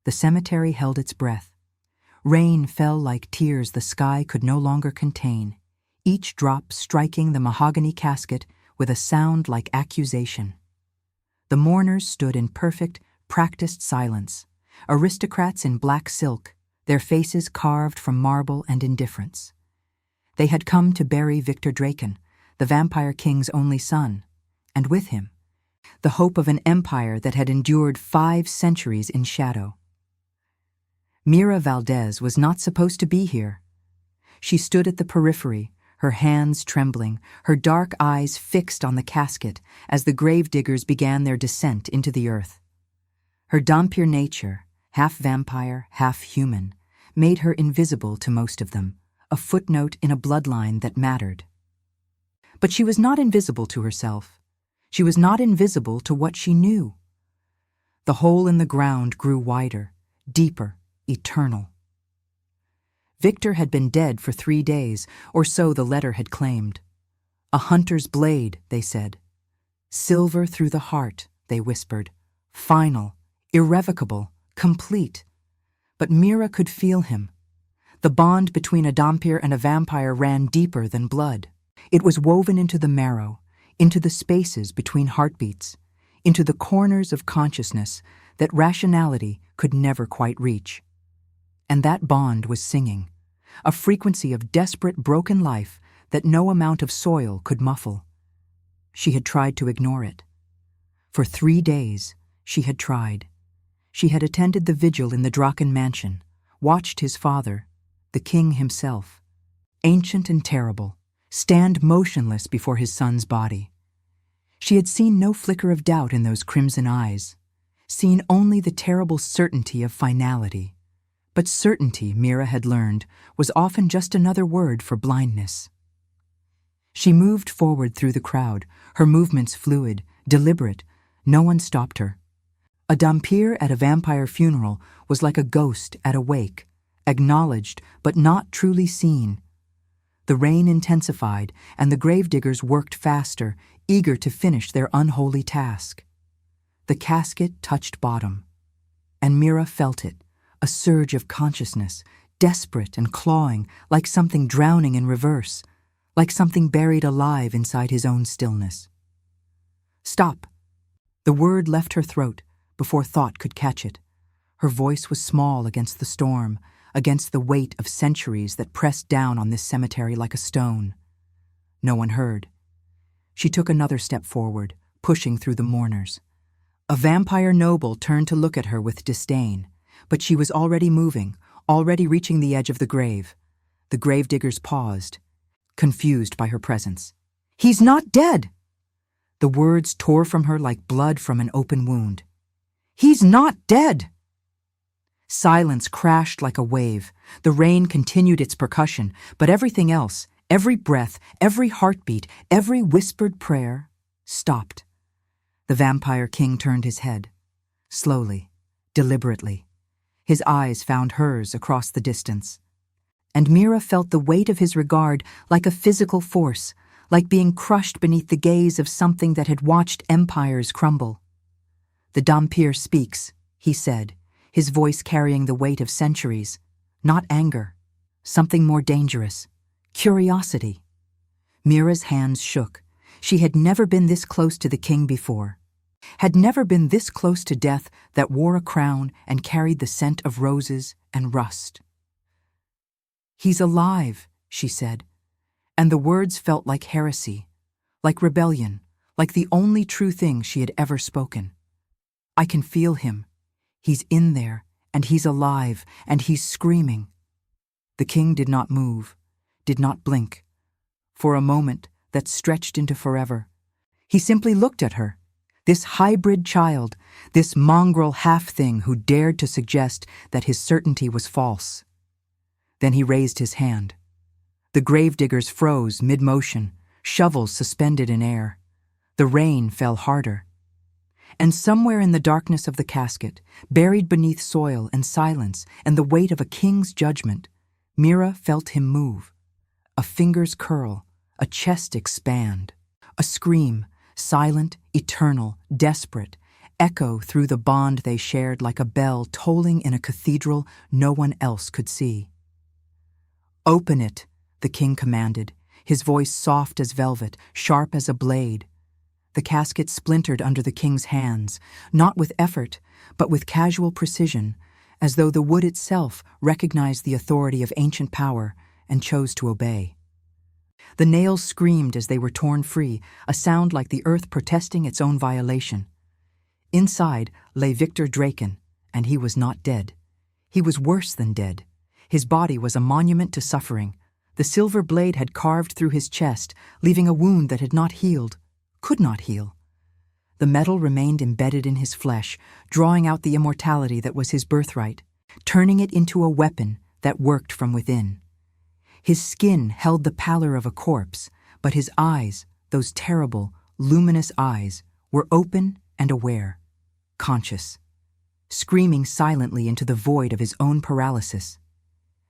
The cemetery held its breath. Rain fell like tears the sky could no longer contain, each drop striking the mahogany casket with a sound like accusation. The mourners stood in perfect, practiced silence, aristocrats in black silk, their faces carved from marble and indifference. They had come to bury Victor Draken, the Vampire King's only son, and with him, the hope of an empire that had endured 5 centuries in shadow. Mira Valdez was not supposed to be here. She stood at the periphery, her hands trembling, her dark eyes fixed on the casket as the gravediggers began their descent into the earth. Her dhampir nature, half vampire, half human, made her invisible to most of them, a footnote in a bloodline that mattered. But she was not invisible to herself. She was not invisible to what she knew. The hole in the ground grew wider, deeper, eternal. Victor had been dead for 3 days, or so the letter had claimed. A hunter's blade, they said. Silver through the heart, they whispered. Final, irrevocable, complete. But Mira could feel him. The bond between a dhampir and a vampire ran deeper than blood. It was woven into the marrow, into the spaces between heartbeats, into the corners of consciousness that rationality could never quite reach. And that bond was singing, a frequency of desperate broken life that no amount of soil could muffle. She had tried to ignore it. For 3 days, she had tried. She had attended the vigil in the Draken mansion, watched his father, the king himself, ancient and terrible, stand motionless before his son's body. She had seen no flicker of doubt in those crimson eyes, seen only the terrible certainty of finality. But certainty, Mira had learned, was often just another word for blindness. She moved forward through the crowd, her movements fluid, deliberate. No one stopped her. A dhampir at a vampire funeral was like a ghost at a wake, acknowledged but not truly seen. The rain intensified, and the gravediggers worked faster, eager to finish their unholy task. The casket touched bottom, and Mira felt it, a surge of consciousness, desperate and clawing, like something drowning in reverse, like something buried alive inside his own stillness. Stop! The word left her throat before thought could catch it. Her voice was small against the storm, against the weight of centuries that pressed down on this cemetery like a stone. No one heard. She took another step forward, pushing through the mourners. A vampire noble turned to look at her with disdain, but she was already moving, already reaching the edge of the grave. The gravediggers paused, confused by her presence. "He's not dead!" The words tore from her like blood from an open wound. "He's not dead!" Silence crashed like a wave. The rain continued its percussion, but everything else, every breath, every heartbeat, every whispered prayer, stopped. The Vampire King turned his head, slowly, deliberately. His eyes found hers across the distance. And Mira felt the weight of his regard like a physical force, like being crushed beneath the gaze of something that had watched empires crumble. "The dhampir speaks," he said, his voice carrying the weight of centuries. Not anger, something more dangerous. Curiosity. Mira's hands shook. She had never been this close to the king before. Had never been this close to death that wore a crown and carried the scent of roses and rust. "He's alive," she said, and the words felt like heresy, like rebellion, like the only true thing she had ever spoken. "I can feel him. He's in there, and he's alive, and he's screaming." The king did not move, did not blink. For a moment that stretched into forever, he simply looked at her, this hybrid child, this mongrel half-thing who dared to suggest that his certainty was false. Then he raised his hand. The gravediggers froze mid-motion, shovels suspended in air. The rain fell harder. And somewhere in the darkness of the casket, buried beneath soil and silence and the weight of a king's judgment, Mira felt him move. A finger's curl, a chest expand, a scream, silent, eternal, desperate, echo through the bond they shared like a bell tolling in a cathedral no one else could see. "Open it," the king commanded, his voice soft as velvet, sharp as a blade. The casket splintered under the king's hands, not with effort, but with casual precision, as though the wood itself recognized the authority of ancient power and chose to obey. The nails screamed as they were torn free, a sound like the earth protesting its own violation. Inside lay Victor Draken, and he was not dead. He was worse than dead. His body was a monument to suffering. The silver blade had carved through his chest, leaving a wound that had not healed, could not heal. The metal remained embedded in his flesh, drawing out the immortality that was his birthright, turning it into a weapon that worked from within. His skin held the pallor of a corpse, but his eyes, those terrible, luminous eyes, were open and aware, conscious, screaming silently into the void of his own paralysis.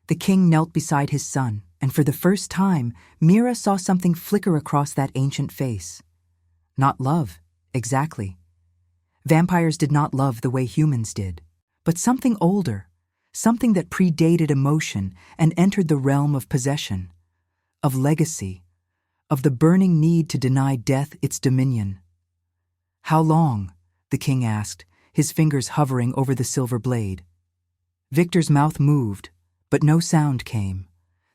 The king knelt beside his son, and for the first time, Mira saw something flicker across that ancient face. Not love, exactly. Vampires did not love the way humans did, but something older, something that predated emotion and entered the realm of possession, of legacy, of the burning need to deny death its dominion. "How long?" the king asked, his fingers hovering over the silver blade. Victor's mouth moved, but no sound came.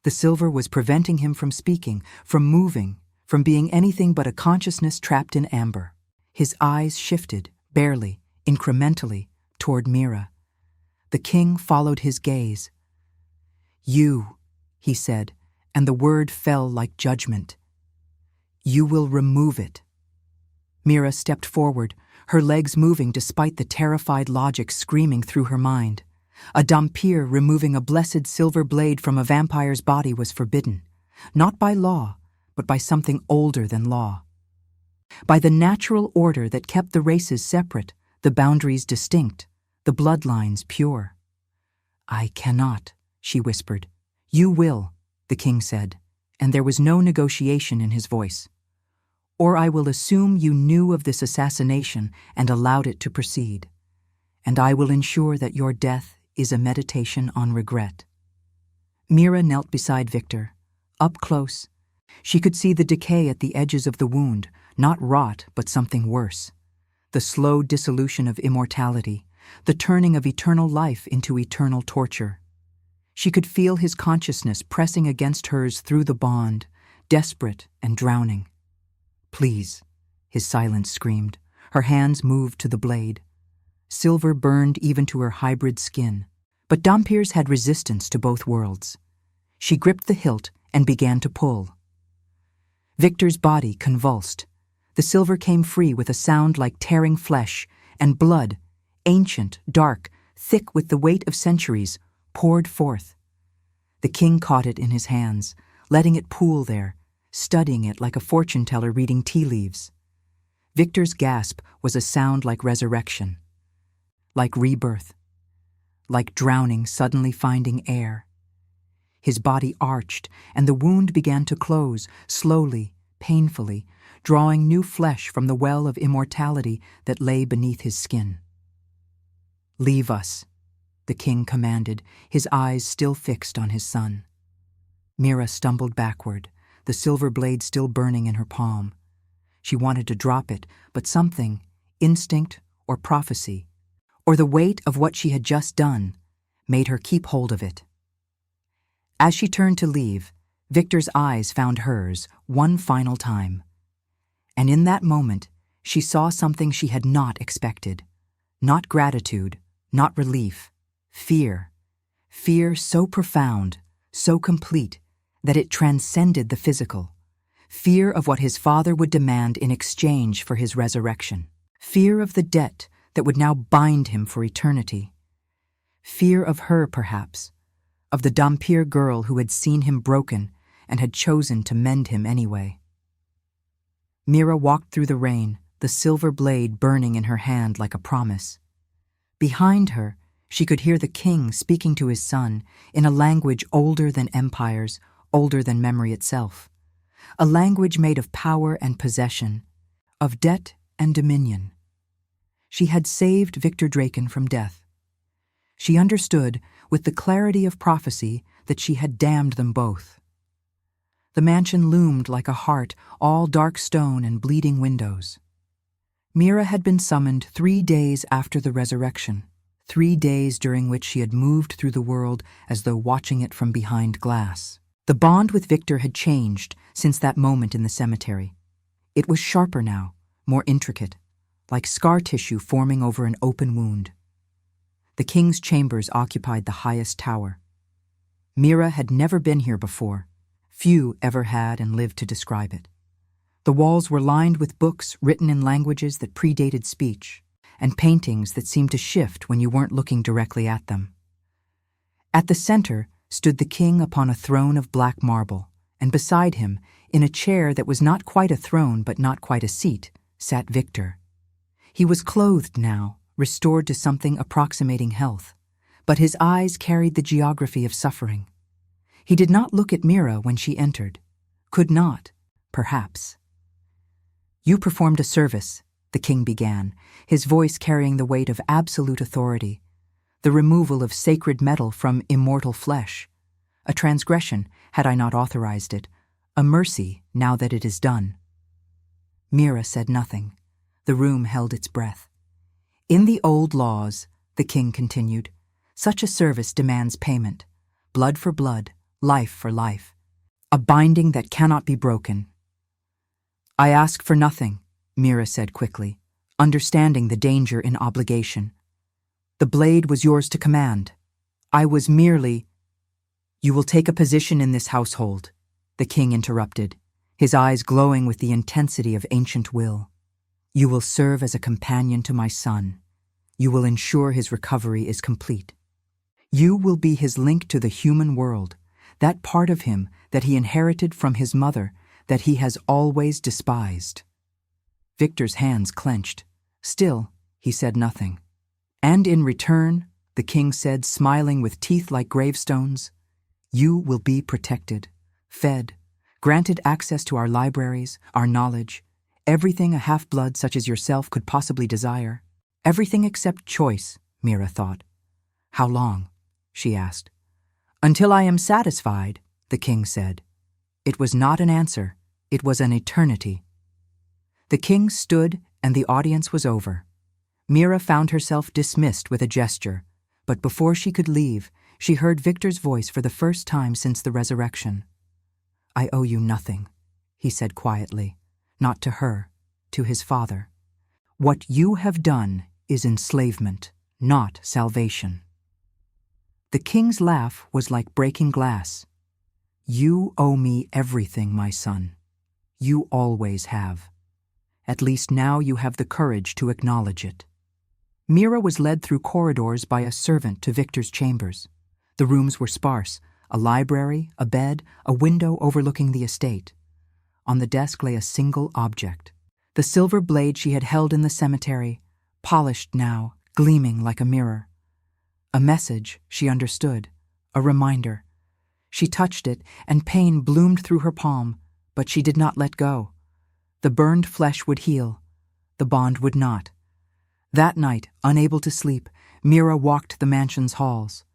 The silver was preventing him from speaking, from moving, from being anything but a consciousness trapped in amber. His eyes shifted, barely, incrementally, toward Mira. The king followed his gaze. "You," he said, and the word fell like judgment. "You will remove it." Mira stepped forward, her legs moving despite the terrified logic screaming through her mind. A dhampir removing a blessed silver blade from a vampire's body was forbidden, not by law, but by something older than law. By the natural order that kept the races separate, the boundaries distinct, the bloodlines pure. "I cannot," she whispered. "You will," the king said, and there was no negotiation in his voice. "Or I will assume you knew of this assassination and allowed it to proceed, and I will ensure that your death is a meditation on regret." Mira knelt beside Victor. Up close, she could see the decay at the edges of the wound, not rot, but something worse. The slow dissolution of immortality, the turning of eternal life into eternal torture. She could feel his consciousness pressing against hers through the bond, desperate and drowning. "Please," his silence screamed. Her hands moved to the blade. Silver burned even to her hybrid skin, but dhampirs had resistance to both worlds. She gripped the hilt and began to pull. Victor's body convulsed. The silver came free with a sound like tearing flesh, and blood, ancient, dark, thick with the weight of centuries, poured forth. The king caught it in his hands, letting it pool there, studying it like a fortune-teller reading tea leaves. Victor's gasp was a sound like resurrection, like rebirth, like drowning suddenly finding air. His body arched, and the wound began to close, slowly, painfully, drawing new flesh from the well of immortality that lay beneath his skin. "Leave us," the king commanded, his eyes still fixed on his son. Mira stumbled backward, the silver blade still burning in her palm. She wanted to drop it, but something, instinct or prophecy, or the weight of what she had just done, made her keep hold of it. As she turned to leave, Victor's eyes found hers one final time. And in that moment, she saw something she had not expected. Not gratitude, not relief, fear. Fear so profound, so complete, that it transcended the physical. Fear of what his father would demand in exchange for his resurrection. Fear of the debt that would now bind him for eternity. Fear of her, perhaps, of the dhampir girl who had seen him broken and had chosen to mend him anyway. Mira walked through the rain, the silver blade burning in her hand like a promise. Behind her, she could hear the king speaking to his son in a language older than empires, older than memory itself. A language made of power and possession, of debt and dominion. She had saved Victor Draken from death. She understood, with the clarity of prophecy, that she had damned them both. The mansion loomed like a heart, all dark stone and bleeding windows. Mira had been summoned 3 days after the resurrection, 3 days during which she had moved through the world as though watching it from behind glass. The bond with Victor had changed since that moment in the cemetery. It was sharper now, more intricate, like scar tissue forming over an open wound. The king's chambers occupied the highest tower. Mira had never been here before. Few ever had and lived to describe it. The walls were lined with books written in languages that predated speech, and paintings that seemed to shift when you weren't looking directly at them. At the center stood the king upon a throne of black marble, and beside him, in a chair that was not quite a throne but not quite a seat, sat Victor. He was clothed now, restored to something approximating health, but his eyes carried the geography of suffering. He did not look at Mira when she entered. Could not, perhaps. "You performed a service," the king began, his voice carrying the weight of absolute authority. "The removal of sacred metal from immortal flesh. A transgression, had I not authorized it. A mercy, now that it is done." Mira said nothing. The room held its breath. "In the old laws," the king continued, "such a service demands payment. Blood for blood, life for life. A binding that cannot be broken." "I ask for nothing," Mira said quickly, understanding the danger in obligation. "The blade was yours to command. I was merely—" "You will take a position in this household," the king interrupted, his eyes glowing with the intensity of ancient will. "You will serve as a companion to my son. You will ensure his recovery is complete. You will be his link to the human world, that part of him that he inherited from his mother that he has always despised." Victor's hands clenched. Still, he said nothing. "And in return," the king said, smiling with teeth like gravestones, "you will be protected, fed, granted access to our libraries, our knowledge, everything a half-blood such as yourself could possibly desire. Everything except choice," Mira thought. "How long?" she asked. "Until I am satisfied," the king said. It was not an answer, it was an eternity. The king stood, and the audience was over. Mira found herself dismissed with a gesture, but before she could leave, she heard Victor's voice for the first time since the resurrection. "I owe you nothing," he said quietly, not to her, to his father. "What you have done is enslavement, not salvation." The king's laugh was like breaking glass. "You owe me everything, my son. You always have. At least now you have the courage to acknowledge it." Mira was led through corridors by a servant to Victor's chambers. The rooms were sparse, a library, a bed, a window overlooking the estate. On the desk lay a single object, the silver blade she had held in the cemetery, polished now, gleaming like a mirror. A message, she understood, a reminder. She touched it, and pain bloomed through her palm, but she did not let go. The burned flesh would heal. The bond would not. That night, unable to sleep, Mira walked the mansion's halls.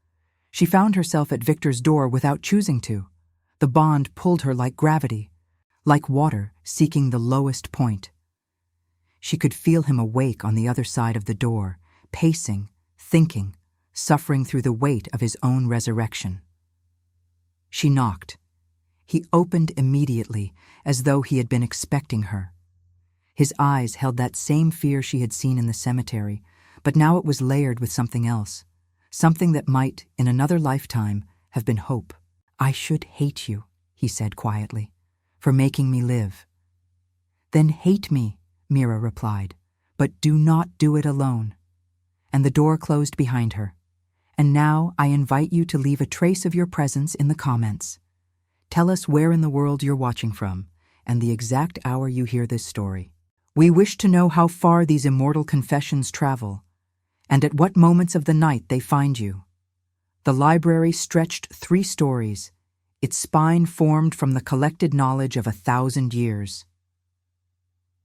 She found herself at Victor's door without choosing to. The bond pulled her like gravity, like water seeking the lowest point. She could feel him awake on the other side of the door, pacing, thinking, suffering through the weight of his own resurrection. She knocked. He opened immediately, as though he had been expecting her. His eyes held that same fear she had seen in the cemetery, but now it was layered with something else, something that might, in another lifetime, have been hope. "I should hate you," he said quietly, "for making me live." "Then hate me," Mira replied, "but do not do it alone." And the door closed behind her. "And now I invite you to leave a trace of your presence in the comments. Tell us where in the world you're watching from, and the exact hour you hear this story. We wish to know how far these immortal confessions travel, and at what moments of the night they find you." The library stretched 3 stories, its spine formed from the collected knowledge of 1,000 years.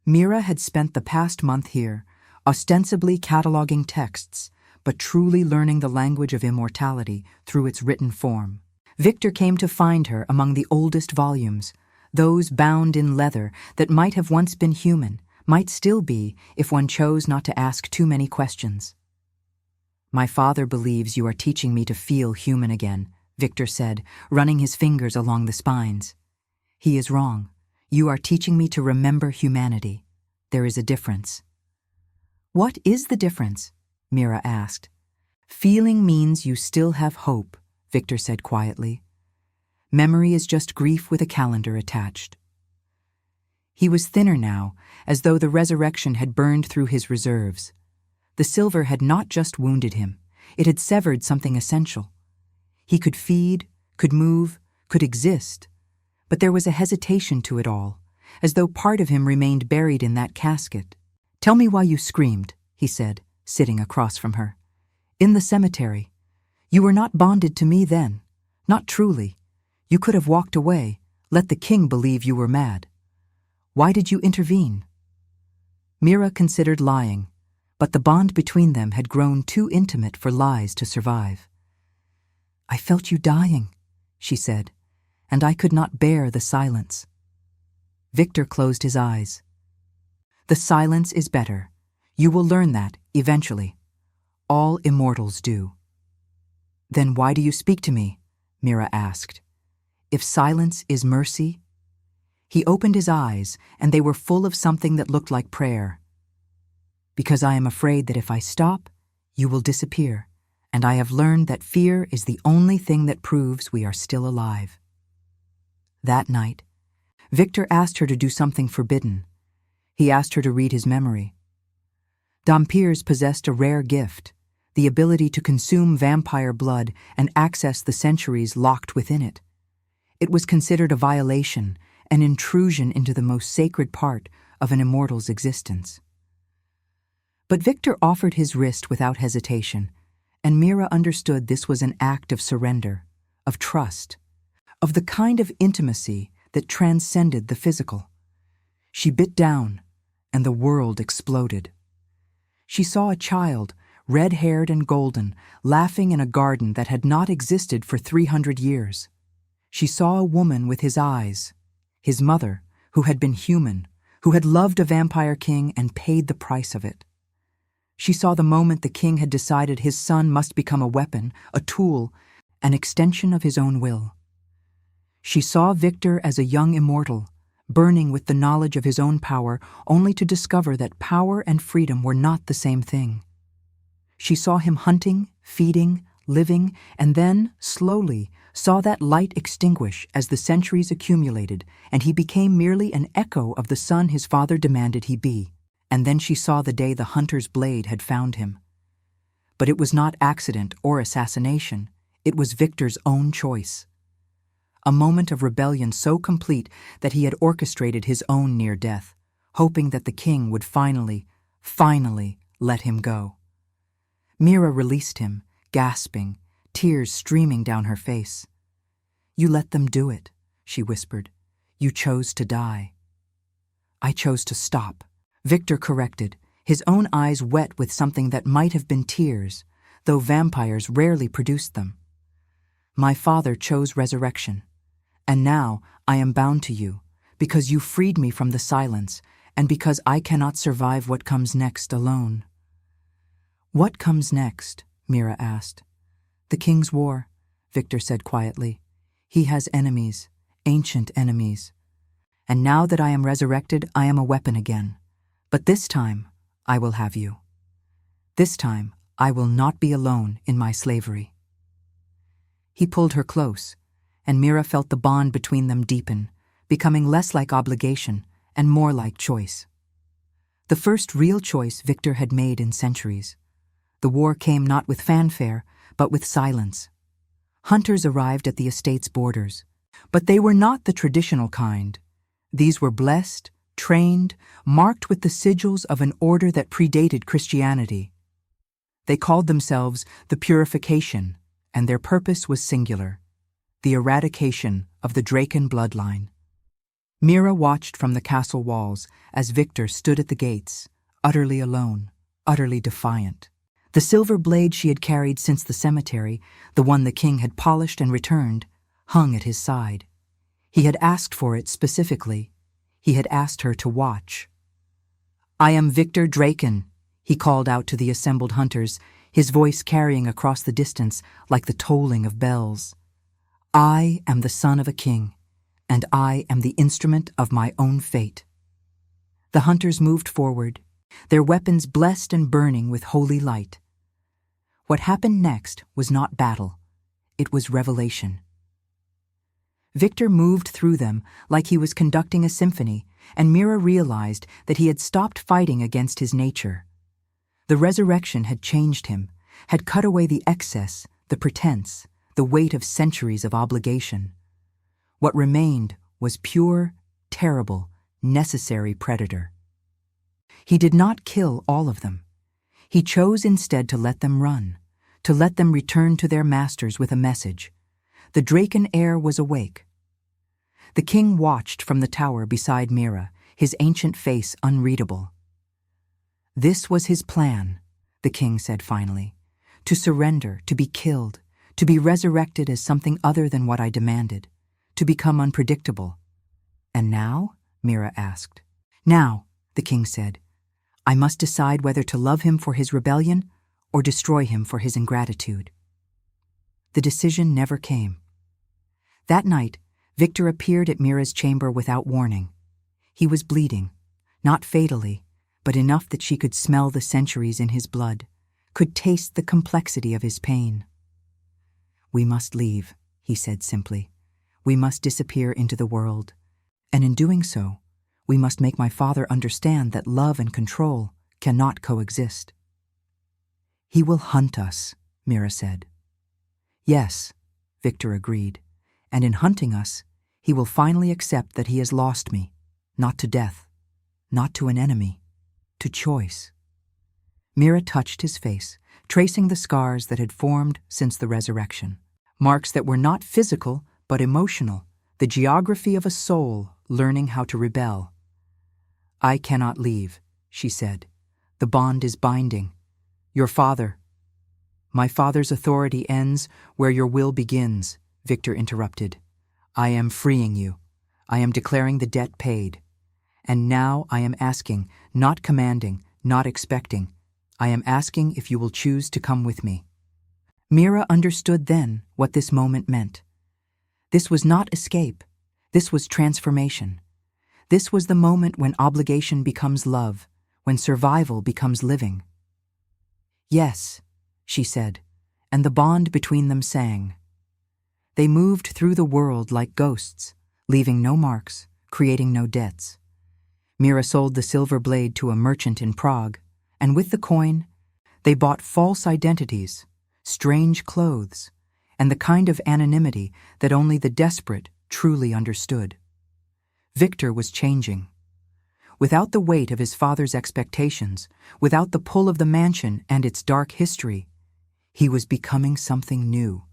Mira had spent the past month here, ostensibly cataloging texts, but truly learning the language of immortality through its written form. Victor came to find her among the oldest volumes, those bound in leather that might have once been human, might still be if one chose not to ask too many questions. "My father believes you are teaching me to feel human again," Victor said, running his fingers along the spines. "He is wrong. You are teaching me to remember humanity. There is a difference." "What is the difference?" Mira asked. "Feeling means you still have hope," Victor said quietly. "Memory is just grief with a calendar attached." He was thinner now, as though the resurrection had burned through his reserves. The silver had not just wounded him, it had severed something essential. He could feed, could move, could exist, but there was a hesitation to it all, as though part of him remained buried in that casket. "Tell me why you screamed," he said, sitting across from her. "In the cemetery. You were not bonded to me then, not truly. You could have walked away, let the king believe you were mad. Why did you intervene?" Mira considered lying, but the bond between them had grown too intimate for lies to survive. "I felt you dying," she said, "and I could not bear the silence." Victor closed his eyes. "The silence is better. You will learn that, eventually. All immortals do." "Then why do you speak to me?" Mira asked. "If silence is mercy?" He opened his eyes, and they were full of something that looked like prayer. "Because I am afraid that if I stop, you will disappear, and I have learned that fear is the only thing that proves we are still alive." That night, Victor asked her to do something forbidden. He asked her to read his memory. Dhampirs possessed a rare gift, the ability to consume vampire blood and access the centuries locked within it. It was considered a violation, an intrusion into the most sacred part of an immortal's existence. But Victor offered his wrist without hesitation, and Mira understood this was an act of surrender, of trust, of the kind of intimacy that transcended the physical. She bit down, and the world exploded. She saw a child, red-haired and golden, laughing in a garden that had not existed for 300 years. She saw a woman with his eyes, his mother, who had been human, who had loved a vampire king and paid the price of it. She saw the moment the king had decided his son must become a weapon, a tool, an extension of his own will. She saw Victor as a young immortal, burning with the knowledge of his own power, only to discover that power and freedom were not the same thing. She saw him hunting, feeding, living, and then, slowly, saw that light extinguish as the centuries accumulated, and he became merely an echo of the son his father demanded he be. And then she saw the day the hunter's blade had found him. But it was not accident or assassination, it was Victor's own choice. A moment of rebellion so complete that he had orchestrated his own near death, hoping that the king would finally let him go. Mira released him, gasping, tears streaming down her face. "You let them do it," she whispered. "You chose to die." "I chose to stop," Victor corrected, his own eyes wet with something that might have been tears, though vampires rarely produced them. "My father chose resurrection, and now I am bound to you, because you freed me from the silence, and because I cannot survive what comes next alone." "What comes next?" Mira asked. "The king's war," Victor said quietly. "He has enemies, ancient enemies. And now that I am resurrected, I am a weapon again. But this time, I will have you. This time, I will not be alone in my slavery." He pulled her close, and Mira felt the bond between them deepen, becoming less like obligation and more like choice. The first real choice Victor had made in centuries. The war came not with fanfare, but with silence. Hunters arrived at the estate's borders, but they were not the traditional kind. These were blessed, trained, marked with the sigils of an order that predated Christianity. They called themselves the Purification, and their purpose was singular: the eradication of the Draken bloodline. Mira watched from the castle walls as Victor stood at the gates, utterly alone, utterly defiant. The silver blade she had carried since the cemetery, the one the king had polished and returned, hung at his side. He had asked for it specifically. He had asked her to watch. "I am Victor Draken," he called out to the assembled hunters, his voice carrying across the distance like the tolling of bells. "I am the son of a king, and I am the instrument of my own fate." The hunters moved forward, their weapons blessed and burning with holy light. What happened next was not battle. It was revelation. Victor moved through them like he was conducting a symphony, and Mira realized that he had stopped fighting against his nature. The resurrection had changed him, had cut away the excess, the pretense, the weight of centuries of obligation. What remained was pure, terrible, necessary predator. He did not kill all of them. He chose instead to let them run, to let them return to their masters with a message. The Draken heir was awake. The king watched from the tower beside Mira, his ancient face unreadable. "This was his plan," the king said finally, "to surrender, to be killed, to be resurrected as something other than what I demanded, to become unpredictable." "And now?" Mira asked. "Now," the king said, "I must decide whether to love him for his rebellion or destroy him for his ingratitude." The decision never came. That night, Victor appeared at Mira's chamber without warning. He was bleeding, not fatally, but enough that she could smell the centuries in his blood, could taste the complexity of his pain. "We must leave," he said simply. "We must disappear into the world. And in doing so, we must make my father understand that love and control cannot coexist." "He will hunt us," Mira said. "Yes," Victor agreed, "and in hunting us, he will finally accept that he has lost me, not to death, not to an enemy, to choice." Mira touched his face, tracing the scars that had formed since the resurrection, marks that were not physical but emotional, the geography of a soul learning how to rebel. "I cannot leave," she said. "The bond is binding. Your father—" "My father's authority ends where your will begins," Victor interrupted. "I am freeing you. I am declaring the debt paid. And now I am asking, not commanding, not expecting. I am asking if you will choose to come with me." Mira understood then what this moment meant. This was not escape. This was transformation. This was the moment when obligation becomes love, when survival becomes living. "Yes," she said, and the bond between them sang. They moved through the world like ghosts, leaving no marks, creating no debts. Mira sold the silver blade to a merchant in Prague, and with the coin, they bought false identities, strange clothes, and the kind of anonymity that only the desperate truly understood. Victor was changing. Without the weight of his father's expectations, without the pull of the mansion and its dark history, he was becoming something new.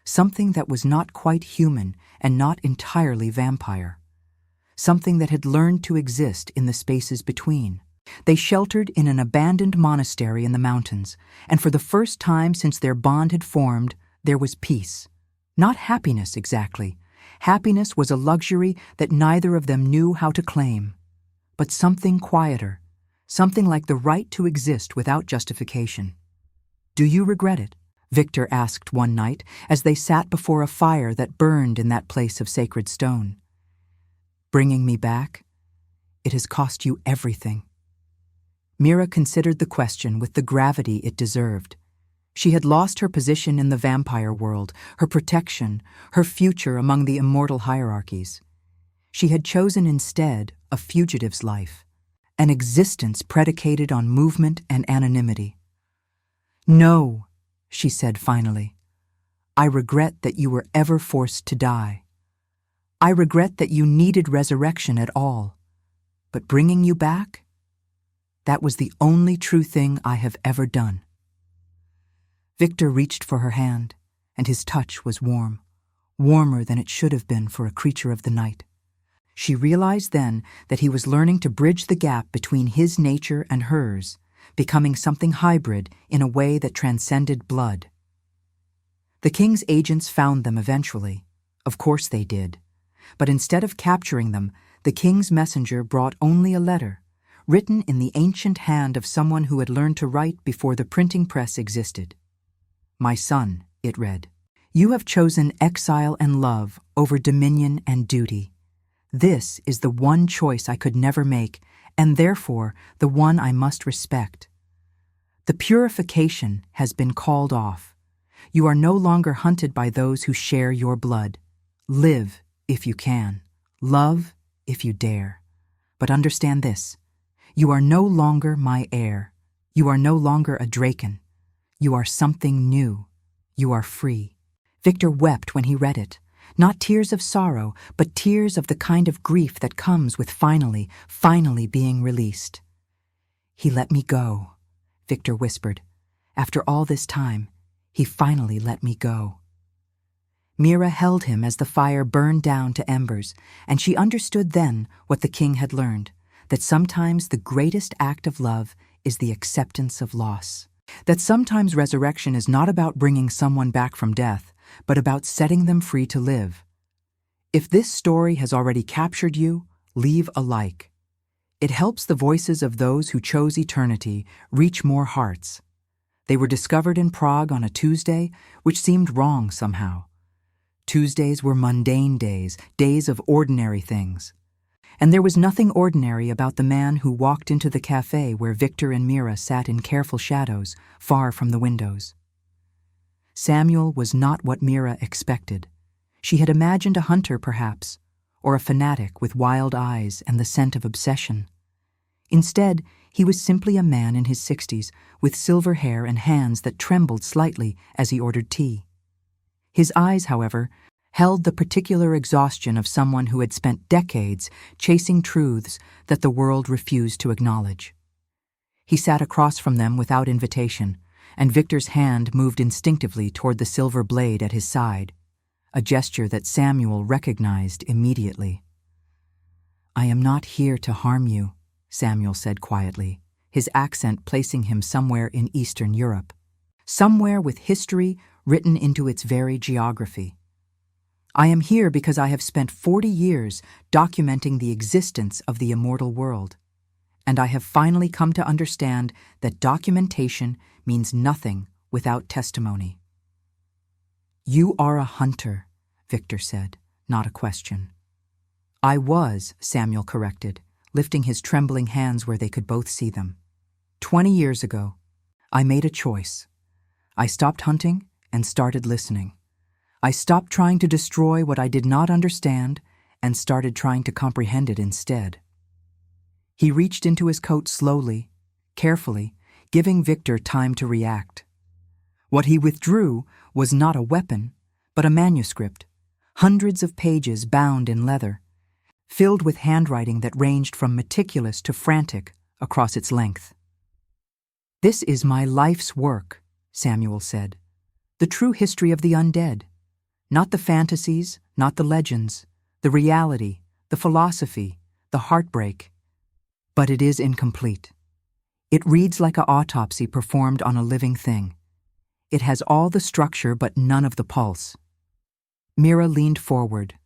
Something that was not quite human and not entirely vampire. Something that had learned to exist in the spaces between. They sheltered in an abandoned monastery in the mountains, and for the first time since their bond had formed, there was peace. Not happiness exactly. Happiness was a luxury that neither of them knew how to claim. But something quieter, something like the right to exist without justification. "Do you regret it?" Victor asked one night as they sat before a fire that burned in that place of sacred stone. "Bringing me back? It has cost you everything." Mira considered the question with the gravity it deserved. She had lost her position in the vampire world, her protection, her future among the immortal hierarchies. She had chosen instead a fugitive's life, an existence predicated on movement and anonymity. "No," she said finally. "I regret that you were ever forced to die. I regret that you needed resurrection at all. But bringing you back? That was the only true thing I have ever done." Victor reached for her hand, and his touch was warm, warmer than it should have been for a creature of the night. She realized then that he was learning to bridge the gap between his nature and hers, becoming something hybrid in a way that transcended blood. The king's agents found them eventually. Of course they did. But instead of capturing them, the king's messenger brought only a letter, written in the ancient hand of someone who had learned to write before the printing press existed. "My son," it read, "you have chosen exile and love over dominion and duty. This is the one choice I could never make, and therefore the one I must respect. The purification has been called off. You are no longer hunted by those who share your blood. Live if you can. Love if you dare. But understand this. You are no longer my heir. You are no longer a Draken. You are something new. You are free." Victor wept when he read it. Not tears of sorrow, but tears of the kind of grief that comes with finally being released. "He let me go," Victor whispered. "After all this time, he finally let me go." Mira held him as the fire burned down to embers, and she understood then what the king had learned, that sometimes the greatest act of love is the acceptance of loss. That sometimes resurrection is not about bringing someone back from death, but about setting them free to live. If this story has already captured you, leave a like. It helps the voices of those who chose eternity reach more hearts. They were discovered in Prague on a Tuesday, which seemed wrong somehow. Tuesdays were mundane days, days of ordinary things. And there was nothing ordinary about the man who walked into the cafe where Victor and Mira sat in careful shadows, far from the windows. Samuel was not what Mira expected. She had imagined a hunter, perhaps, or a fanatic with wild eyes and the scent of obsession. Instead, he was simply a man in his 60s, with silver hair and hands that trembled slightly as he ordered tea. His eyes, however, held the particular exhaustion of someone who had spent decades chasing truths that the world refused to acknowledge. He sat across from them without invitation, and Victor's hand moved instinctively toward the silver blade at his side, a gesture that Samuel recognized immediately. "I am not here to harm you," Samuel said quietly, his accent placing him somewhere in Eastern Europe, somewhere with history written into its very geography. "I am here because I have spent 40 years documenting the existence of the immortal world, and I have finally come to understand that documentation means nothing without testimony." "You are a hunter," Victor said, not a question. "I was," Samuel corrected, lifting his trembling hands where they could both see them. 20 years ago, I made a choice. I stopped hunting and started listening. I stopped trying to destroy what I did not understand and started trying to comprehend it instead." He reached into his coat slowly, carefully, giving Victor time to react. What he withdrew was not a weapon, but a manuscript, hundreds of pages bound in leather, filled with handwriting that ranged from meticulous to frantic across its length. "This is my life's work," Samuel said. "The true history of the undead. Not the fantasies, not the legends, the reality, the philosophy, the heartbreak. But it is incomplete. It reads like an autopsy performed on a living thing. It has all the structure but none of the pulse." Mira leaned forward,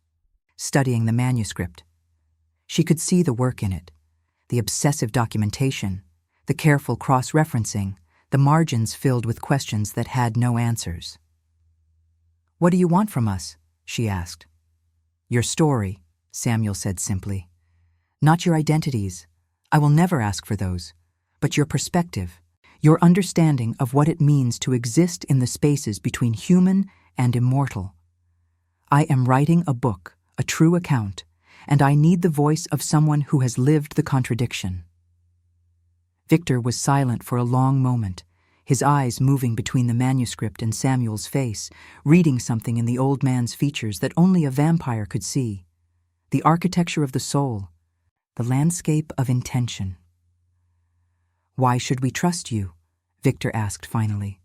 studying the manuscript. She could see the work in it, the obsessive documentation, the careful cross-referencing, the margins filled with questions that had no answers. "What do you want from us?" she asked. "Your story," Samuel said simply. "Not your identities. I will never ask for those. But your perspective, your understanding of what it means to exist in the spaces between human and immortal. I am writing a book, a true account, and I need the voice of someone who has lived the contradiction." Victor was silent for a long moment, his eyes moving between the manuscript and Samuel's face, reading something in the old man's features that only a vampire could see. The architecture of the soul, the landscape of intention. "Why should we trust you?" Victor asked finally.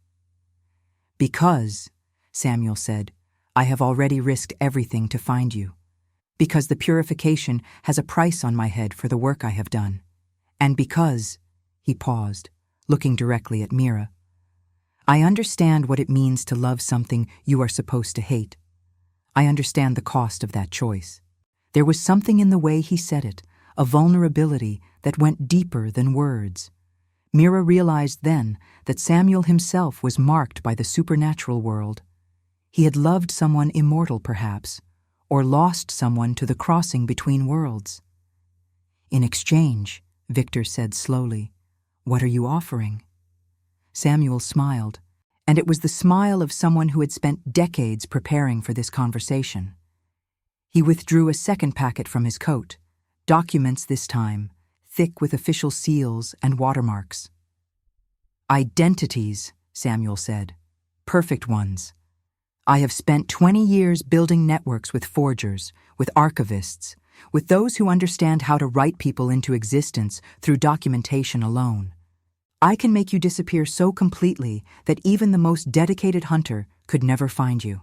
"Because," Samuel said, "I have already risked everything to find you. Because the purification has a price on my head for the work I have done. And because," he paused, looking directly at Mira. I understand what it means to love something you are supposed to hate. I understand the cost of that choice. There was something in the way he said it, a vulnerability that went deeper than words. Mira realized then that Samuel himself was marked by the supernatural world. He had loved someone immortal, perhaps, or lost someone to the crossing between worlds. In exchange, Victor said slowly, "What are you offering?" Samuel smiled, and it was the smile of someone who had spent decades preparing for this conversation. He withdrew a second packet from his coat, documents this time, thick with official seals and watermarks. "Identities," Samuel said. "Perfect ones. I have spent 20 years building networks with forgers, with archivists, with those who understand how to write people into existence through documentation alone. I can make you disappear so completely that even the most dedicated hunter could never find you.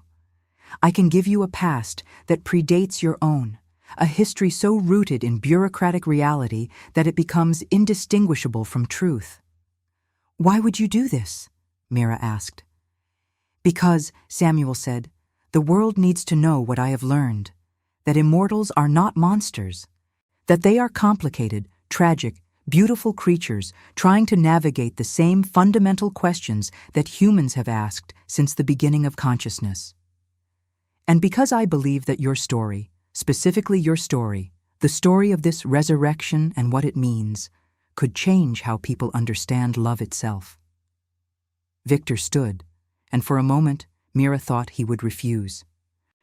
I can give you a past that predates your own, a history so rooted in bureaucratic reality that it becomes indistinguishable from truth." "Why would you do this?" Mira asked. "Because," Samuel said, "the world needs to know what I have learned, that immortals are not monsters, that they are complicated, tragic, beautiful creatures trying to navigate the same fundamental questions that humans have asked since the beginning of consciousness. And because I believe that your story, specifically your story, the story of this resurrection and what it means, could change how people understand love itself." Victor stood, and for a moment Mira thought he would refuse.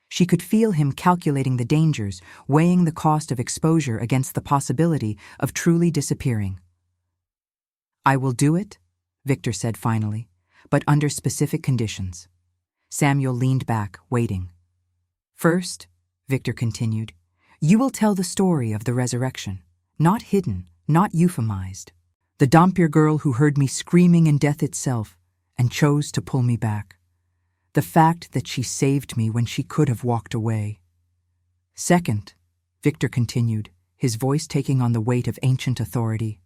She could feel him calculating the dangers, weighing the cost of exposure against the possibility of truly disappearing. "I will do it," Victor said finally, "but under specific conditions." Samuel leaned back, waiting. "First," Victor continued, "you will tell the story of the resurrection, not hidden, not euphemized. The dhampir girl who heard me screaming in death itself and chose to pull me back. The fact that she saved me when she could have walked away. Second," Victor continued, his voice taking on the weight of ancient authority,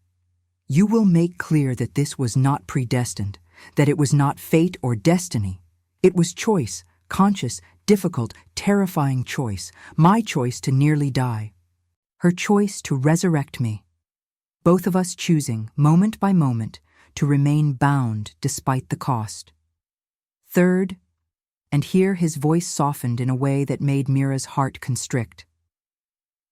"you will make clear that this was not predestined, that it was not fate or destiny. It was choice, conscious, difficult, terrifying choice, my choice to nearly die. Her choice to resurrect me. Both of us choosing, moment by moment, to remain bound despite the cost. Third," and here his voice softened in a way that made Mira's heart constrict,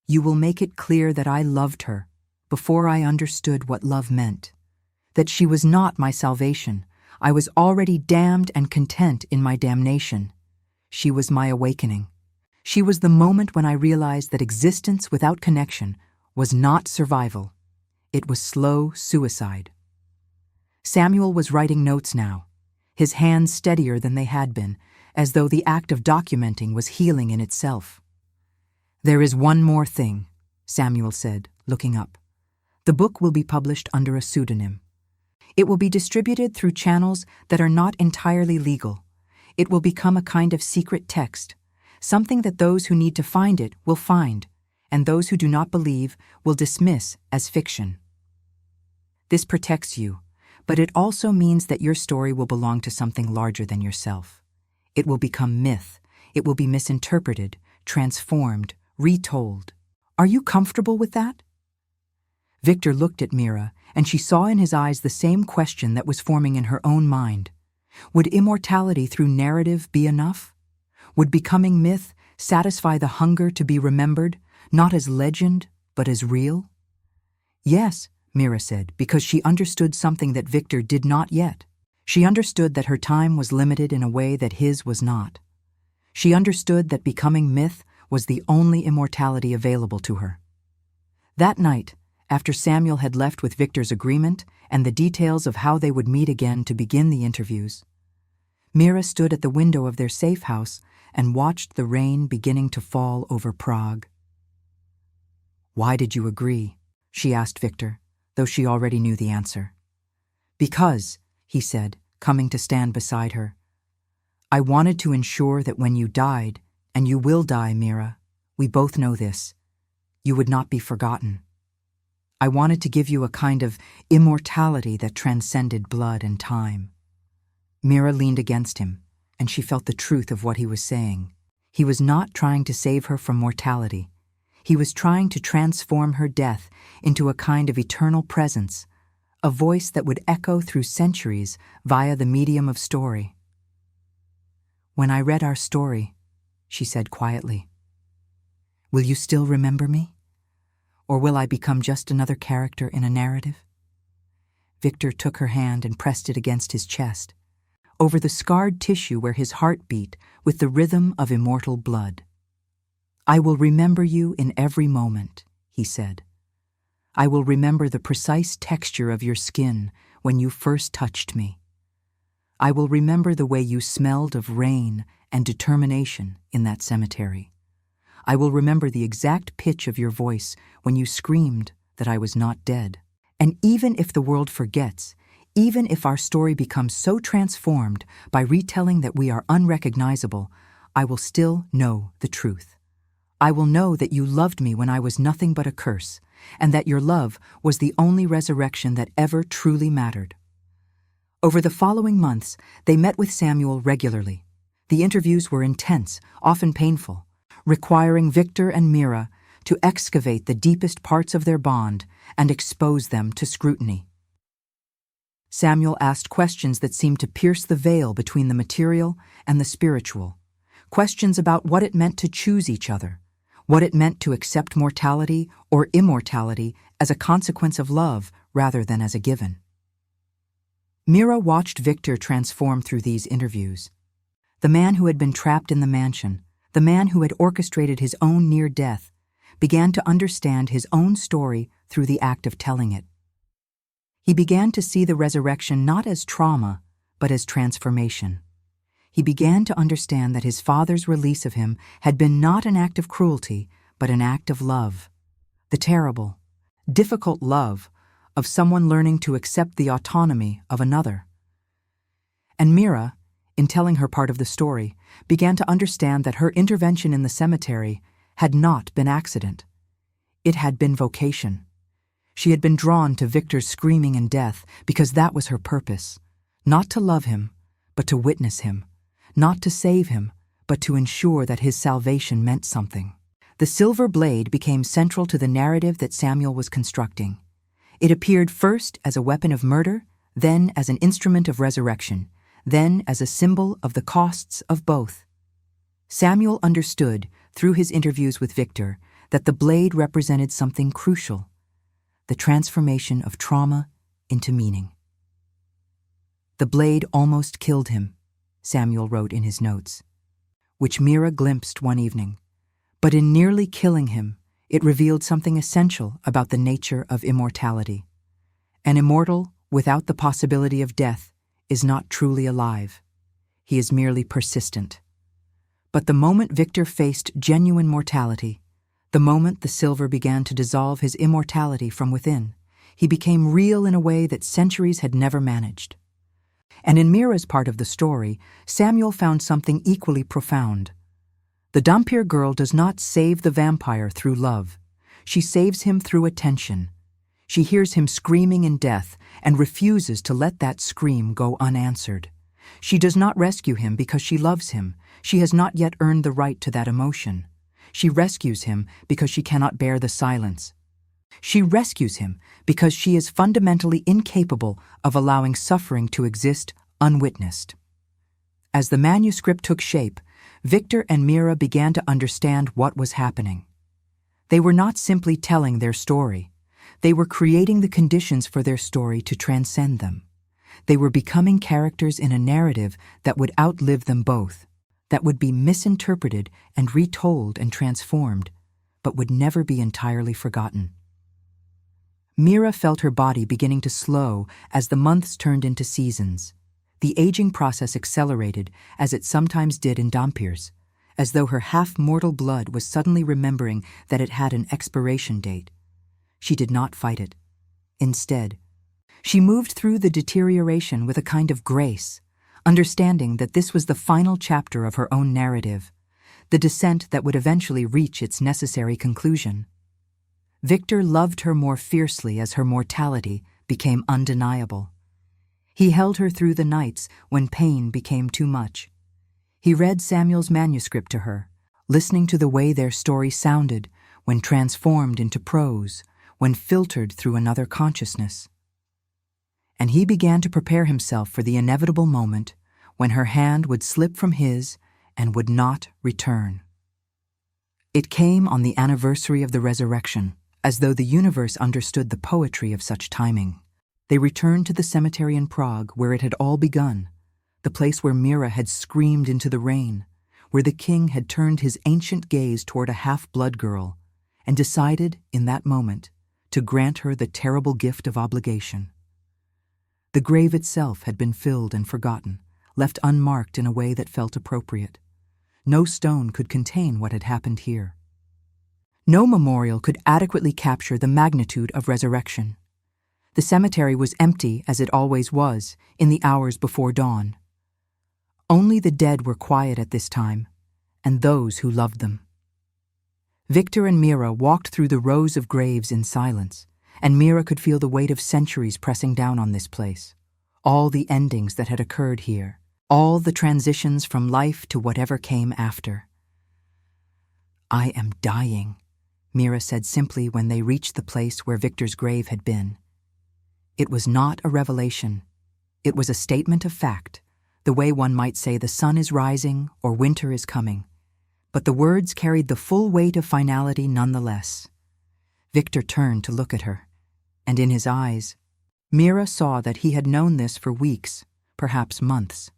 "you will make it clear that I loved her before I understood what love meant, that she was not my salvation. I was already damned and content in my damnation. She was my awakening. She was the moment when I realized that existence without connection was not survival. It was slow suicide." Samuel was writing notes now, his hands steadier than they had been, as though the act of documenting was healing in itself. "There is one more thing," Samuel said, looking up. "The book will be published under a pseudonym. It will be distributed through channels that are not entirely legal. It will become a kind of secret text, something that those who need to find it will find, and those who do not believe will dismiss as fiction. This protects you, but it also means that your story will belong to something larger than yourself. It will become myth. It will be misinterpreted, transformed, retold. Are you comfortable with that?" Victor looked at Mira, and she saw in his eyes the same question that was forming in her own mind. Would immortality through narrative be enough? Would becoming myth satisfy the hunger to be remembered, not as legend, but as real? "Yes," Mira said, because she understood something that Victor did not yet. She understood that her time was limited in a way that his was not. She understood that becoming myth was the only immortality available to her. That night, after Samuel had left with Victor's agreement and the details of how they would meet again to begin the interviews, Mira stood at the window of their safe house and watched the rain beginning to fall over Prague. "Why did you agree?" she asked Victor, though she already knew the answer. "Because," he said, coming to stand beside her, "I wanted to ensure that when you died, and you will die, Mira, we both know this, you would not be forgotten. I wanted to give you a kind of immortality that transcended blood and time." Mira leaned against him, and she felt the truth of what he was saying. He was not trying to save her from mortality. He was trying to transform her death into a kind of eternal presence, a voice that would echo through centuries via the medium of story. "When I read our story," she said quietly, "will you still remember me? Or will I become just another character in a narrative?" Victor took her hand and pressed it against his chest, over the scarred tissue where his heart beat with the rhythm of immortal blood. "I will remember you in every moment," he said. "I will remember the precise texture of your skin when you first touched me. I will remember the way you smelled of rain and determination in that cemetery. I will remember the exact pitch of your voice when you screamed that I was not dead. And even if the world forgets, even if our story becomes so transformed by retelling that we are unrecognizable, I will still know the truth. I will know that you loved me when I was nothing but a curse, and that your love was the only resurrection that ever truly mattered." Over the following months, they met with Samuel regularly. The interviews were intense, often painful, requiring Victor and Mira to excavate the deepest parts of their bond and expose them to scrutiny. Samuel asked questions that seemed to pierce the veil between the material and the spiritual, questions about what it meant to choose each other, what it meant to accept mortality or immortality as a consequence of love rather than as a given. Mira watched Victor transform through these interviews. The man who had been trapped in the mansion, the man who had orchestrated his own near death, began to understand his own story through the act of telling it. He began to see the resurrection not as trauma, but as transformation. He began to understand that his father's release of him had been not an act of cruelty, but an act of love. The terrible, difficult love of someone learning to accept the autonomy of another. And Mira, in telling her part of the story, began to understand that her intervention in the cemetery had not been accident. It had been vocation. She had been drawn to Victor's screaming in death because that was her purpose, not to love him, but to witness him, not to save him, but to ensure that his salvation meant something. The silver blade became central to the narrative that Samuel was constructing. It appeared first as a weapon of murder, then as an instrument of resurrection, then as a symbol of the costs of both. Samuel understood, through his interviews with Victor, that the blade represented something crucial: the transformation of trauma into meaning. "The blade almost killed him," Samuel wrote in his notes, which Mira glimpsed one evening. But in nearly killing him, it revealed something essential about the nature of immortality. An immortal, without the possibility of death, is not truly alive. He is merely persistent. But the moment Victor faced genuine mortality, the moment the silver began to dissolve his immortality from within, he became real in a way that centuries had never managed. And in Mira's part of the story, Samuel found something equally profound. The dhampir girl does not save the vampire through love. She saves him through attention. She hears him screaming in death and refuses to let that scream go unanswered. She does not rescue him because she loves him. She has not yet earned the right to that emotion. She rescues him because she cannot bear the silence. She rescues him because she is fundamentally incapable of allowing suffering to exist unwitnessed. As the manuscript took shape, Victor and Mira began to understand what was happening. They were not simply telling their story. They were creating the conditions for their story to transcend them. They were becoming characters in a narrative that would outlive them both, that would be misinterpreted and retold and transformed, but would never be entirely forgotten. Mira felt her body beginning to slow as the months turned into seasons. The aging process accelerated, as it sometimes did in dhampirs, as though her half-mortal blood was suddenly remembering that it had an expiration date. She did not fight it. Instead, she moved through the deterioration with a kind of grace, understanding that this was the final chapter of her own narrative, the descent that would eventually reach its necessary conclusion. Victor loved her more fiercely as her mortality became undeniable. He held her through the nights when pain became too much. He read Samuel's manuscript to her, listening to the way their story sounded when transformed into prose, when filtered through another consciousness. And he began to prepare himself for the inevitable moment when her hand would slip from his and would not return. It came on the anniversary of the resurrection, as though the universe understood the poetry of such timing. They returned to the cemetery in Prague where it had all begun, the place where Mira had screamed into the rain, where the king had turned his ancient gaze toward a half-blood girl and decided, in that moment, to grant her the terrible gift of obligation. The grave itself had been filled and forgotten, left unmarked in a way that felt appropriate. No stone could contain what had happened here. No memorial could adequately capture the magnitude of resurrection. The cemetery was empty, as it always was, in the hours before dawn. Only the dead were quiet at this time, and those who loved them. Victor and Mira walked through the rows of graves in silence, and Mira could feel the weight of centuries pressing down on this place, all the endings that had occurred here, all the transitions from life to whatever came after. "I am dying," Mira said simply when they reached the place where Victor's grave had been. It was not a revelation. It was a statement of fact, the way one might say the sun is rising or winter is coming. But the words carried the full weight of finality nonetheless. Victor turned to look at her, and in his eyes, Mira saw that he had known this for weeks, perhaps months.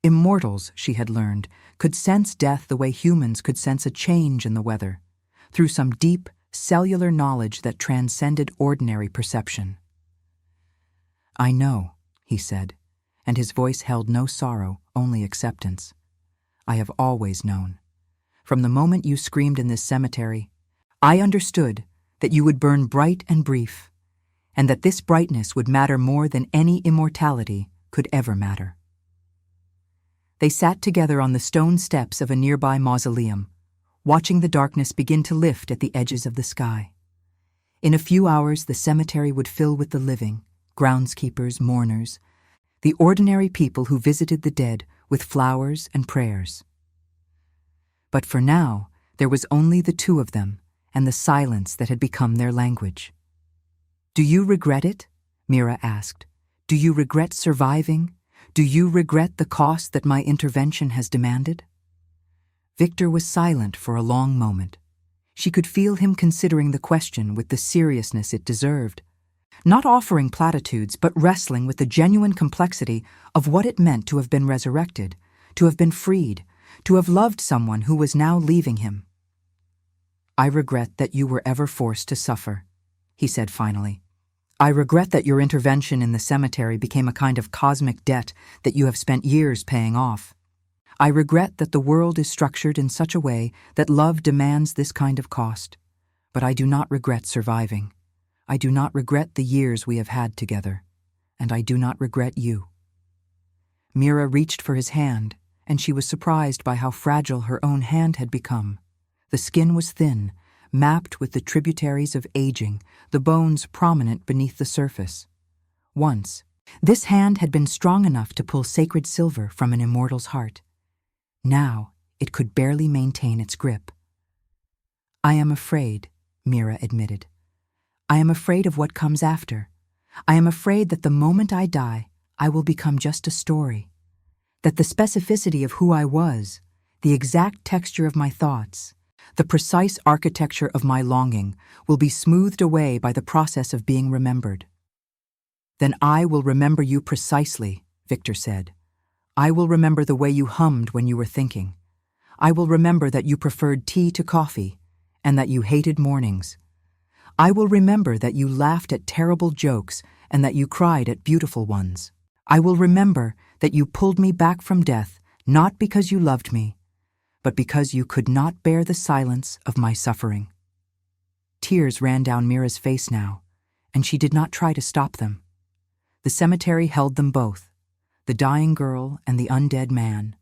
Immortals, she had learned, could sense death the way humans could sense a change in the weather, through some deep, cellular knowledge that transcended ordinary perception. "I know," he said, and his voice held no sorrow, only acceptance. "I have always known. From the moment you screamed in this cemetery, I understood that you would burn bright and brief, and that this brightness would matter more than any immortality could ever matter." They sat together on the stone steps of a nearby mausoleum, watching the darkness begin to lift at the edges of the sky. In a few hours, the cemetery would fill with the living, groundskeepers, mourners, the ordinary people who visited the dead with flowers and prayers. But for now, there was only the two of them and the silence that had become their language. "Do you regret it?" Mira asked. "Do you regret surviving? Do you regret the cost that my intervention has demanded?" Victor was silent for a long moment. She could feel him considering the question with the seriousness it deserved, not offering platitudes, but wrestling with the genuine complexity of what it meant to have been resurrected, to have been freed, to have loved someone who was now leaving him. "I regret that you were ever forced to suffer," he said finally. "I regret that your intervention in the cemetery became a kind of cosmic debt that you have spent years paying off. I regret that the world is structured in such a way that love demands this kind of cost, but I do not regret surviving. I do not regret the years we have had together, and I do not regret you." Mira reached for his hand, and she was surprised by how fragile her own hand had become. The skin was thin, mapped with the tributaries of aging, the bones prominent beneath the surface. Once, this hand had been strong enough to pull sacred silver from an immortal's heart. Now, it could barely maintain its grip. "I am afraid," Mira admitted. "I am afraid of what comes after. I am afraid that the moment I die, I will become just a story. That the specificity of who I was, the exact texture of my thoughts, the precise architecture of my longing will be smoothed away by the process of being remembered." "Then I will remember you precisely," Victor said. "I will remember the way you hummed when you were thinking. I will remember that you preferred tea to coffee, and that you hated mornings. I will remember that you laughed at terrible jokes and that you cried at beautiful ones. I will remember that you pulled me back from death not because you loved me, but because you could not bear the silence of my suffering." Tears ran down Mira's face now, and she did not try to stop them. The cemetery held them both, the dying girl and the undead man,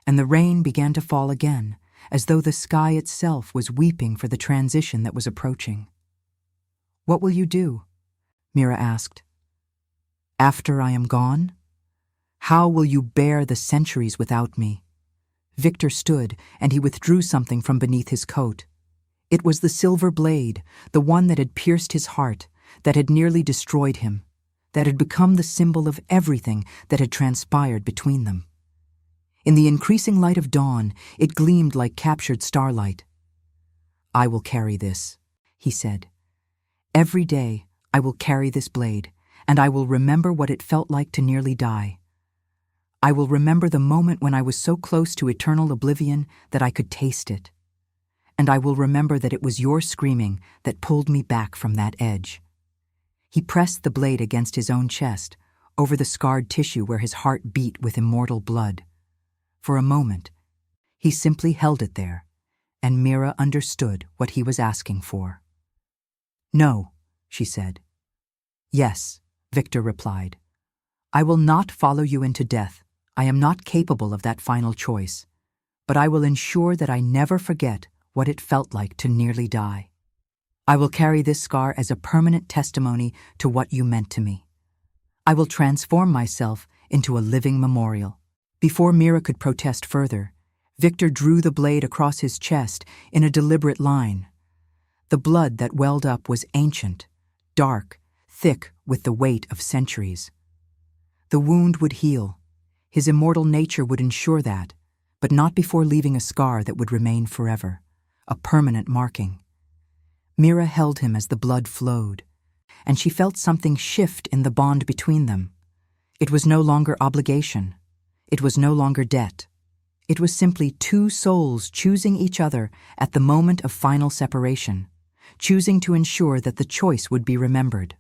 and the rain began to fall again, as though the sky itself was weeping for the transition that was approaching. "What will you do?" Mira asked. "After I am gone? How will you bear the centuries without me?" Victor stood, and he withdrew something from beneath his coat. It was the silver blade, the one that had pierced his heart, that had nearly destroyed him, that had become the symbol of everything that had transpired between them. In the increasing light of dawn, it gleamed like captured starlight. "I will carry this," he said. "Every day I will carry this blade, and I will remember what it felt like to nearly die. I will remember the moment when I was so close to eternal oblivion that I could taste it. And I will remember that it was your screaming that pulled me back from that edge." He pressed the blade against his own chest, over the scarred tissue where his heart beat with immortal blood. For a moment, he simply held it there, and Mira understood what he was asking for. "No," she said. "Yes," Victor replied. "I will not follow you into death. I am not capable of that final choice. But I will ensure that I never forget what it felt like to nearly die. I will carry this scar as a permanent testimony to what you meant to me. I will transform myself into a living memorial." Before Mira could protest further, Victor drew the blade across his chest in a deliberate line. The blood that welled up was ancient, dark, thick with the weight of centuries. The wound would heal. His immortal nature would ensure that, but not before leaving a scar that would remain forever, a permanent marking. Mira held him as the blood flowed, and she felt something shift in the bond between them. It was no longer obligation. It was no longer debt. It was simply two souls choosing each other at the moment of final separation, choosing to ensure that the choice would be remembered.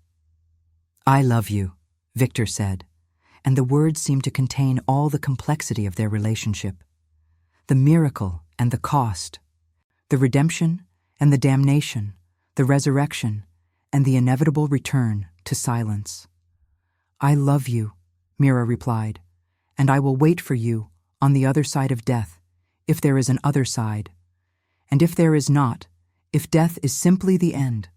"I love you," Victor said, and the words seemed to contain all the complexity of their relationship. The miracle and the cost, the redemption and the damnation, the resurrection and the inevitable return to silence. "I love you," Mira replied, "and I will wait for you on the other side of death, if there is an other side. And if there is not, if death is simply the end,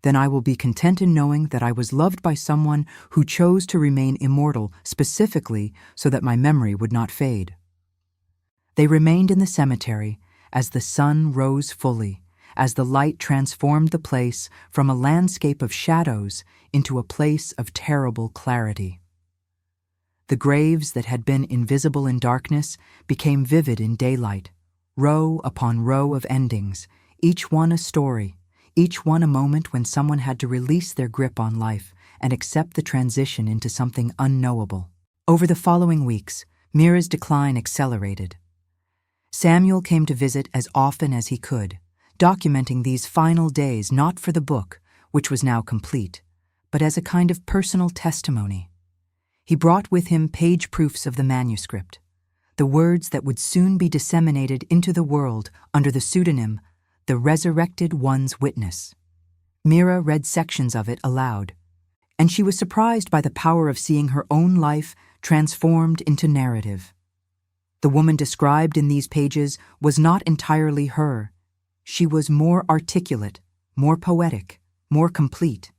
then I will be content in knowing that I was loved by someone who chose to remain immortal specifically so that my memory would not fade." They remained in the cemetery as the sun rose fully, as the light transformed the place from a landscape of shadows into a place of terrible clarity. The graves that had been invisible in darkness became vivid in daylight, row upon row of endings, each one a story, each one a moment when someone had to release their grip on life and accept the transition into something unknowable. Over the following weeks, Mira's decline accelerated. Samuel came to visit as often as he could, documenting these final days not for the book, which was now complete, but as a kind of personal testimony. He brought with him page proofs of the manuscript, the words that would soon be disseminated into the world under the pseudonym The Resurrected One's Witness. Mira read sections of it aloud, and she was surprised by the power of seeing her own life transformed into narrative. The woman described in these pages was not entirely her. She was more articulate, more poetic, more complete.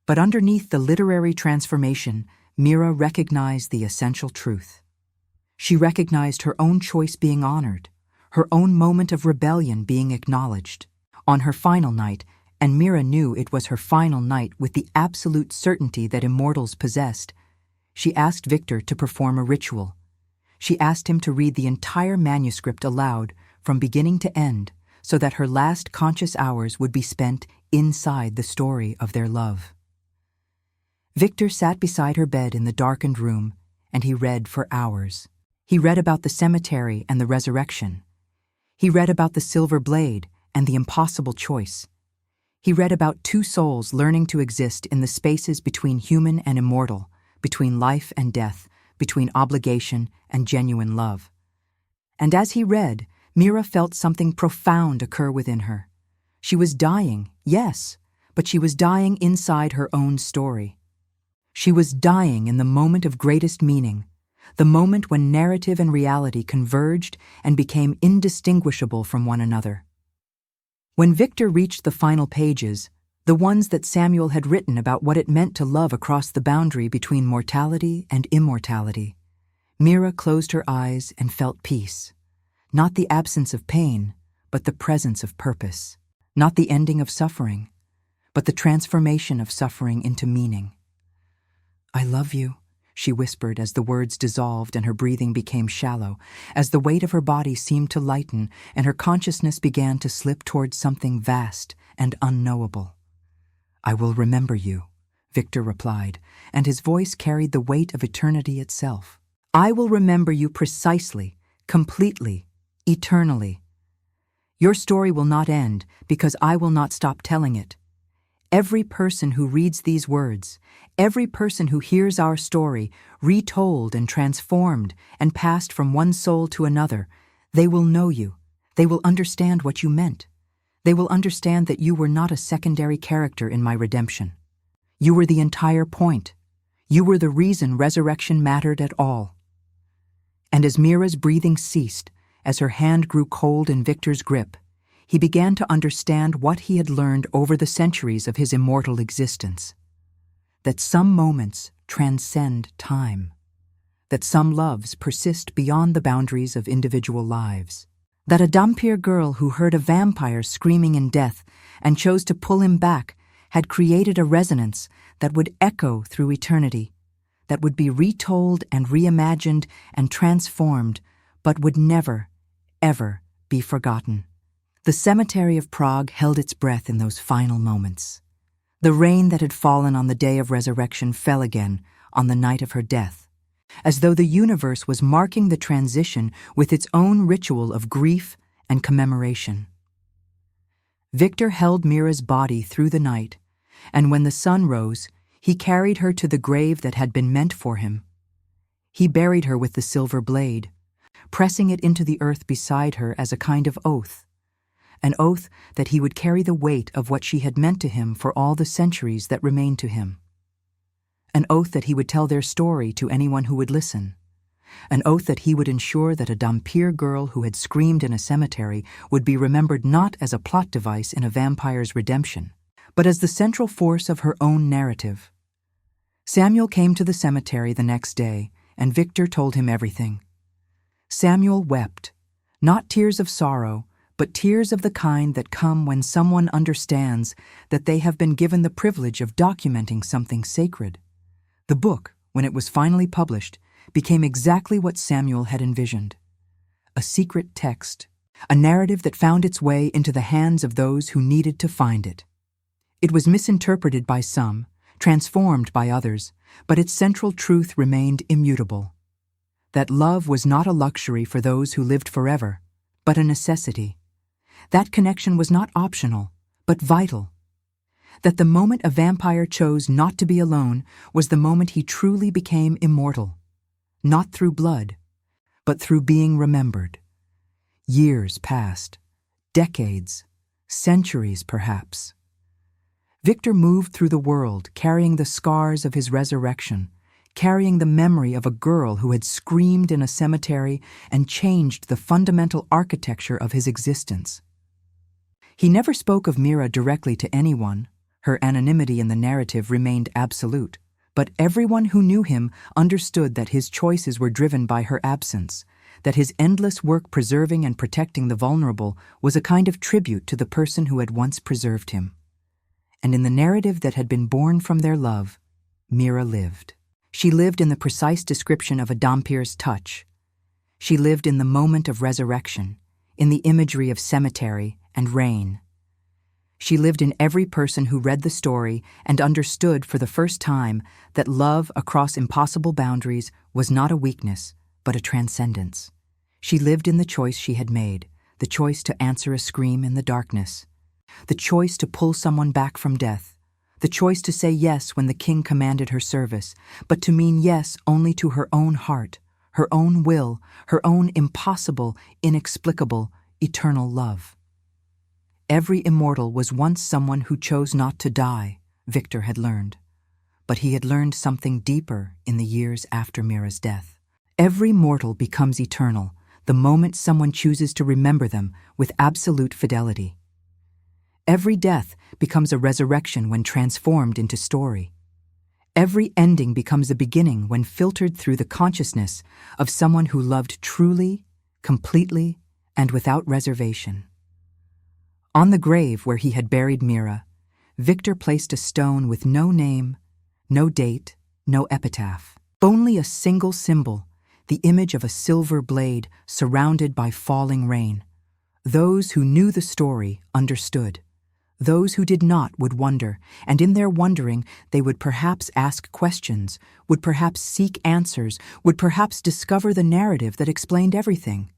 But underneath the literary transformation, Mira recognized the essential truth. She recognized her own choice being honored, her own moment of rebellion being acknowledged. On her final night, and Mira knew it was her final night with the absolute certainty that immortals possessed, she asked Victor to perform a ritual. She asked him to read the entire manuscript aloud from beginning to end so that her last conscious hours would be spent inside the story of their love. Victor sat beside her bed in the darkened room, and he read for hours. He read about the cemetery and the resurrection. He read about the silver blade and the impossible choice. He read about two souls learning to exist in the spaces between human and immortal, between life and death, between obligation and genuine love. And as he read, Mira felt something profound occur within her. She was dying, yes, but she was dying inside her own story. She was dying in the moment of greatest meaning, the moment when narrative and reality converged and became indistinguishable from one another. When Victor reached the final pages, the ones that Samuel had written about what it meant to love across the boundary between mortality and immortality. Mira closed her eyes and felt peace. Not the absence of pain, but the presence of purpose. Not the ending of suffering, but the transformation of suffering into meaning. "I love you," she whispered as the words dissolved and her breathing became shallow, as the weight of her body seemed to lighten and her consciousness began to slip towards something vast and unknowable. "I will remember you," Victor replied, and his voice carried the weight of eternity itself. "I will remember you precisely, completely, eternally. Your story will not end because I will not stop telling it. Every person who reads these words, every person who hears our story, retold and transformed and passed from one soul to another, they will know you. They will understand what you meant. They will understand that you were not a secondary character in my redemption. You were the entire point. You were the reason resurrection mattered at all." And as Mira's breathing ceased, as her hand grew cold in Victor's grip, he began to understand what he had learned over the centuries of his immortal existence. That some moments transcend time. That some loves persist beyond the boundaries of individual lives. That a dhampir girl who heard a vampire screaming in death and chose to pull him back had created a resonance that would echo through eternity, that would be retold and reimagined and transformed, but would never, ever be forgotten. The cemetery of Prague held its breath in those final moments. The rain that had fallen on the day of resurrection fell again on the night of her death, as though the universe was marking the transition with its own ritual of grief and commemoration. Victor held Mira's body through the night, and when the sun rose, he carried her to the grave that had been meant for him. He buried her with the silver blade, pressing it into the earth beside her as a kind of oath, an oath that he would carry the weight of what she had meant to him for all the centuries that remained to him. An oath that he would tell their story to anyone who would listen. An oath that he would ensure that a dhampir girl who had screamed in a cemetery would be remembered not as a plot device in a vampire's redemption, but as the central force of her own narrative. Samuel came to the cemetery the next day, and Victor told him everything. Samuel wept, not tears of sorrow, but tears of the kind that come when someone understands that they have been given the privilege of documenting something sacred. The book, when it was finally published, became exactly what Samuel had envisioned. A secret text, a narrative that found its way into the hands of those who needed to find it. It was misinterpreted by some, transformed by others, but its central truth remained immutable. That love was not a luxury for those who lived forever, but a necessity. That connection was not optional, but vital. That the moment a vampire chose not to be alone was the moment he truly became immortal, not through blood, but through being remembered. Years passed, decades, centuries perhaps. Victor moved through the world carrying the scars of his resurrection, carrying the memory of a girl who had screamed in a cemetery and changed the fundamental architecture of his existence. He never spoke of Mira directly to anyone. Her anonymity in the narrative remained absolute, but everyone who knew him understood that his choices were driven by her absence, that his endless work preserving and protecting the vulnerable was a kind of tribute to the person who had once preserved him. And in the narrative that had been born from their love, Mira lived. She lived in the precise description of a dhampir's touch. She lived in the moment of resurrection, in the imagery of cemetery and rain. She lived in every person who read the story and understood for the first time that love across impossible boundaries was not a weakness, but a transcendence. She lived in the choice she had made, the choice to answer a scream in the darkness, the choice to pull someone back from death, the choice to say yes when the king commanded her service, but to mean yes only to her own heart, her own will, her own impossible, inexplicable, eternal love. Every immortal was once someone who chose not to die, Victor had learned. But he had learned something deeper in the years after Mira's death. Every mortal becomes eternal the moment someone chooses to remember them with absolute fidelity. Every death becomes a resurrection when transformed into story. Every ending becomes a beginning when filtered through the consciousness of someone who loved truly, completely, and without reservation. On the grave where he had buried Mira, Victor placed a stone with no name, no date, no epitaph. Only a single symbol, the image of a silver blade surrounded by falling rain. Those who knew the story understood. Those who did not would wonder, and in their wondering they would perhaps ask questions, would perhaps seek answers, would perhaps discover the narrative that explained everything.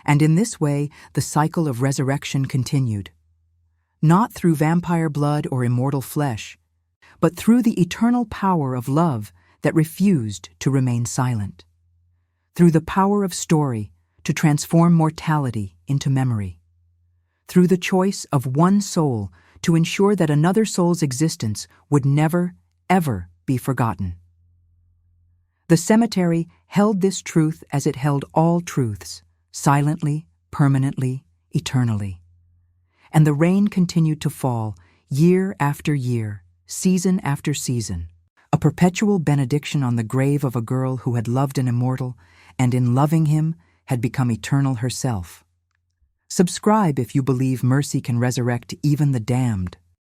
And in this way, the cycle of resurrection continued. Not through vampire blood or immortal flesh, but through the eternal power of love that refused to remain silent. Through the power of story to transform mortality into memory. Through the choice of one soul to ensure that another soul's existence would never, ever be forgotten. The cemetery held this truth as it held all truths, silently, permanently, eternally. And the rain continued to fall, year after year, season after season, a perpetual benediction on the grave of a girl who had loved an immortal, and in loving him had become eternal herself. Subscribe if you believe mercy can resurrect even the damned.